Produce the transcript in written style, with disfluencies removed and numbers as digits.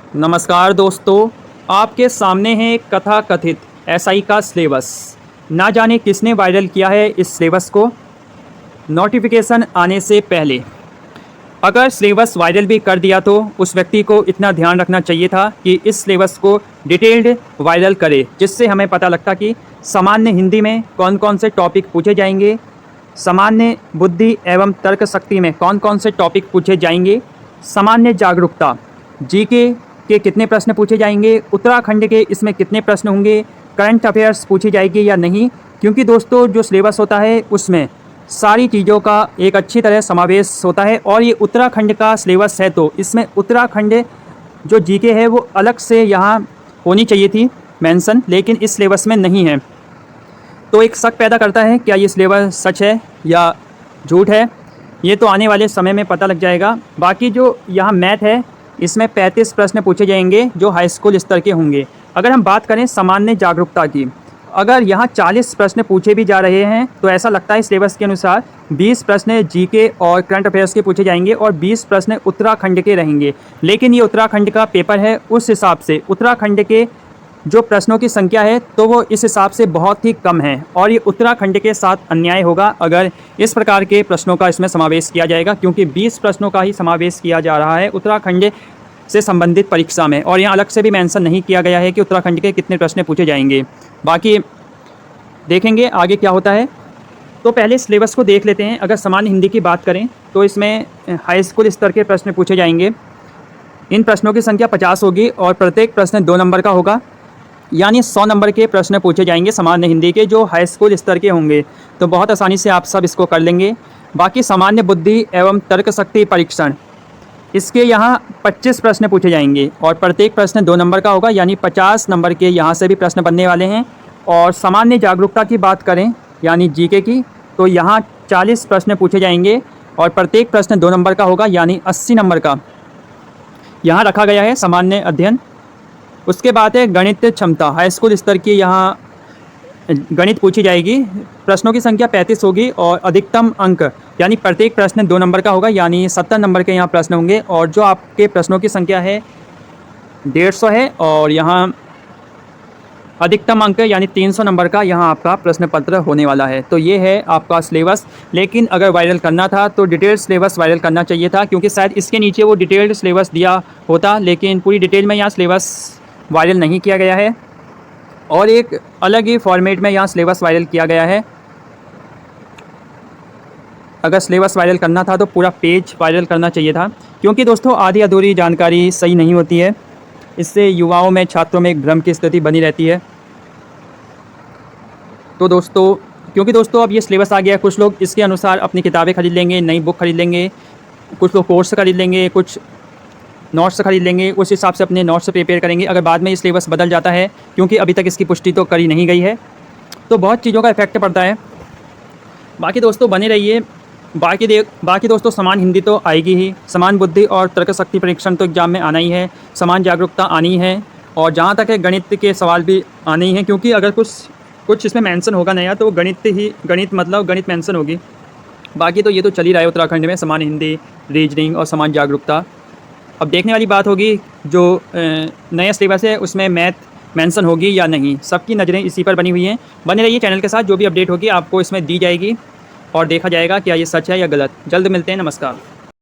नमस्कार दोस्तों, आपके सामने है एक कथा कथित एसआई का सिलेबस। ना जाने किसने वायरल किया है इस सिलेबस को नोटिफिकेशन आने से पहले। अगर सिलेबस वायरल भी कर दिया तो उस व्यक्ति को इतना ध्यान रखना चाहिए था कि इस सिलेबस को डिटेल्ड वायरल करे, जिससे हमें पता लगता कि सामान्य हिंदी में कौन कौन से टॉपिक पूछे जाएंगे, सामान्य बुद्धि एवं तर्क शक्ति में कौन कौन से टॉपिक पूछे जाएंगे, सामान्य जागरूकता जीके के कितने प्रश्न पूछे जाएंगे, उत्तराखंड के इसमें कितने प्रश्न होंगे, करंट अफेयर्स पूछी जाएगी या नहीं। क्योंकि दोस्तों जो सिलेबस होता है उसमें सारी चीज़ों का एक अच्छी तरह समावेश होता है और ये उत्तराखंड का सिलेबस है तो इसमें उत्तराखंड जो जीके है वो अलग से यहाँ होनी चाहिए थी मेंशन, लेकिन इस सिलेबस में नहीं है। तो एक शक पैदा करता है क्या ये सिलेबस सच है या झूठ है, ये तो आने वाले समय में पता लग जाएगा। बाकी जो यहाँ मैथ है इसमें 35 प्रश्न पूछे जाएंगे जो हाई स्कूल स्तर के होंगे। अगर हम बात करें सामान्य जागरूकता की, अगर यहाँ 40 प्रश्न पूछे भी जा रहे हैं तो ऐसा लगता है सिलेबस के अनुसार 20 प्रश्न जीके और करंट अफेयर्स के पूछे जाएंगे और 20 प्रश्न उत्तराखंड के रहेंगे। लेकिन ये उत्तराखंड का पेपर है, उस हिसाब से उत्तराखंड के जो प्रश्नों की संख्या है तो वो इस हिसाब से बहुत ही कम है और ये उत्तराखंड के साथ अन्याय होगा अगर इस प्रकार के प्रश्नों का इसमें समावेश किया जाएगा, क्योंकि 20 प्रश्नों का ही समावेश किया जा रहा है उत्तराखंड से संबंधित परीक्षा में और यहाँ अलग से भी मेंशन नहीं किया गया है कि उत्तराखंड के कितने प्रश्न पूछे जाएंगे। बाकी देखेंगे आगे क्या होता है। तो पहले सिलेबस को देख लेते हैं। अगर सामान्य हिंदी की बात करें तो इसमें हाई स्कूल स्तर के प्रश्न पूछे जाएंगे। इन प्रश्नों की संख्या 50 होगी और प्रत्येक प्रश्न 2 नंबर का होगा, यानी 100 नंबर के प्रश्न पूछे जाएंगे सामान्य हिंदी के जो हाई स्कूल स्तर के होंगे। तो बहुत आसानी से आप सब इसको कर लेंगे। बाकी सामान्य बुद्धि एवं तर्क शक्ति परीक्षण, इसके यहाँ 25 प्रश्न पूछे जाएंगे और प्रत्येक प्रश्न 2 नंबर का होगा, यानी 50 नंबर के यहाँ से भी प्रश्न बनने वाले हैं। और सामान्य जागरूकता की बात करें यानी जीके की, तो यहाँ 40 प्रश्न पूछे जाएंगे और प्रत्येक प्रश्न 2 नंबर का होगा, यानी 80 नंबर का यहाँ रखा गया है सामान्य अध्ययन। उसके बाद है गणित क्षमता, हाई स्कूल स्तर की यहाँ गणित पूछी जाएगी। प्रश्नों की संख्या 35 होगी और अधिकतम अंक यानी प्रत्येक प्रश्न 2 नंबर का होगा, यानी 70 नंबर के यहाँ प्रश्न होंगे। और जो आपके प्रश्नों की संख्या है 150 है और यहाँ अधिकतम अंक यानी 300 नंबर का यहाँ आपका प्रश्न पत्र होने वाला है। तो ये है आपका सिलेबस। लेकिन अगर वायरल करना था तो डिटेल्ड सिलेबस वायरल करना चाहिए था, क्योंकि शायद इसके नीचे वो डिटेल्ड सिलेबस दिया होता, लेकिन पूरी डिटेल में यहाँ सिलेबस वायरल नहीं किया गया है और एक अलग ही फॉर्मेट में यहाँ सिलेबस वायरल किया गया है। अगर सिलेबस वायरल करना था तो पूरा पेज वायरल करना चाहिए था, क्योंकि दोस्तों आधी अधूरी जानकारी सही नहीं होती है। इससे युवाओं में, छात्रों में एक भ्रम की स्थिति बनी रहती है। तो दोस्तों क्योंकि दोस्तों अब ये सिलेबस आ गया, कुछ लोग इसके अनुसार अपनी किताबें खरीद लेंगे, नई बुक खरीद लेंगे, कुछ लोग कोर्स खरीद लेंगे, कुछ नोट्स खरीद लेंगे, उस हिसाब से अपने नोट्स प्रिपेयर करेंगे। अगर बाद में ये सिलेबस बदल जाता है, क्योंकि अभी तक इसकी पुष्टि तो करी नहीं गई है, तो बहुत चीज़ों का इफेक्ट पड़ता है। बाकी दोस्तों बने रहिए। बाकी दोस्तों समान हिंदी तो आएगी ही, समान बुद्धि और तर्क शक्ति परीक्षण तो एग्जाम में आना ही है, समान जागरूकता आनी है और जहाँ तक है गणित के सवाल भी आने ही हैं, क्योंकि अगर कुछ इसमें मेंशन होगा नया तो गणित मेंशन होगी। बाकी तो ये तो चल ही रहा है उत्तराखंड में, समान हिंदी, रीजनिंग और समान जागरूकता। अब देखने वाली बात होगी जो नया सिलेबस है उसमें मैथ मेंशन होगी या नहीं। सबकी नज़रें इसी पर बनी हुई हैं। बने रहिए चैनल के साथ, जो भी अपडेट होगी आपको इसमें दी जाएगी और देखा जाएगा क्या ये सच है या गलत। जल्द मिलते हैं, नमस्कार।